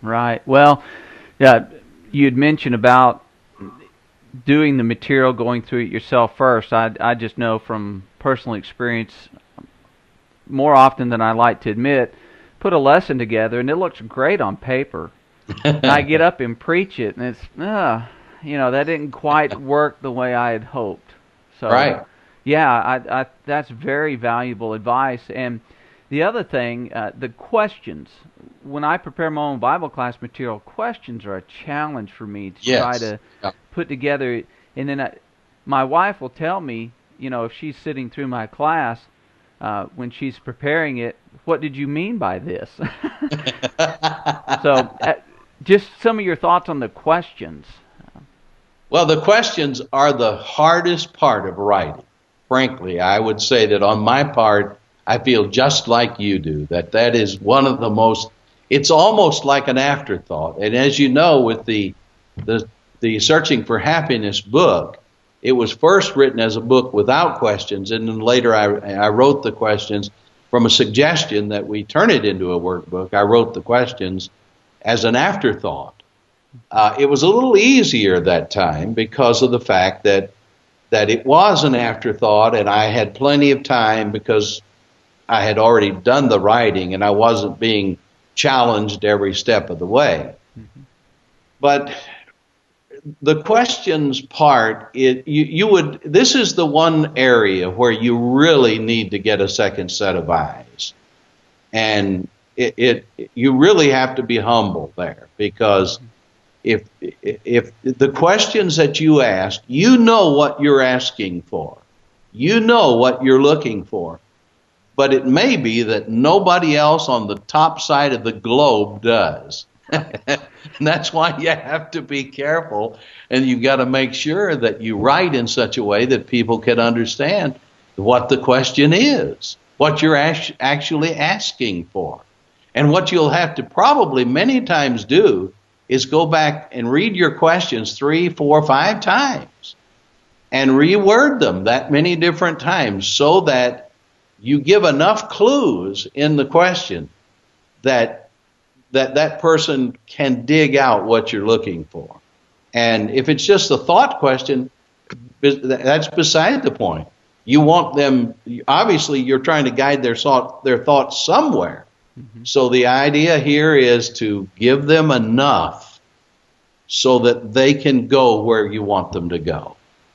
Right. Well, yeah, you'd mentioned about doing the material, going through it yourself first. I just know from personal experience, more often than I like to admit, put a lesson together and it looks great on paper. And I get up and preach it, and it's, that didn't quite work the way I had hoped. So, Right. yeah, that's very valuable advice. And the other thing, the questions. When I prepare my own Bible class material, questions are a challenge for me to try Yes. to Yeah. put together. And then my wife will tell me, if she's sitting through my class, when she's preparing it, what did you mean by this? So, just some of your thoughts on the questions. Well, the questions are the hardest part of writing. Frankly, I would say that on my part, I feel just like you do, that that is one of the most, it's almost like an afterthought. And as you know, with the, the Searching for Happiness book, it was first written as a book without questions, and then later I wrote the questions from a suggestion that we turn it into a workbook. I wrote the questions as an afterthought. It was a little easier that time because of the fact that it was an afterthought, and I had plenty of time because I had already done the writing and I wasn't being challenged every step of the way. Mm-hmm. But the questions part, you would, this is the one area where you really need to get a second set of eyes, and you really have to be humble there, because if the questions that you ask, you know what you're asking for, you know what you're looking for, but it may be that nobody else on the top side of the globe does. And that's why you have to be careful, and you've got to make sure that you write in such a way that people can understand what the question is, what you're actually asking for. And what you'll have to probably many times do is go back and read your questions 3, 4, 5 times and reword them that many different times, so that you give enough clues in the question that that person can dig out what you're looking for. And if it's just a thought question, that's beside the point. You want them, obviously you're trying to guide their thoughts somewhere. Mm-hmm. So the idea here is to give them enough so that they can go where you want them to go.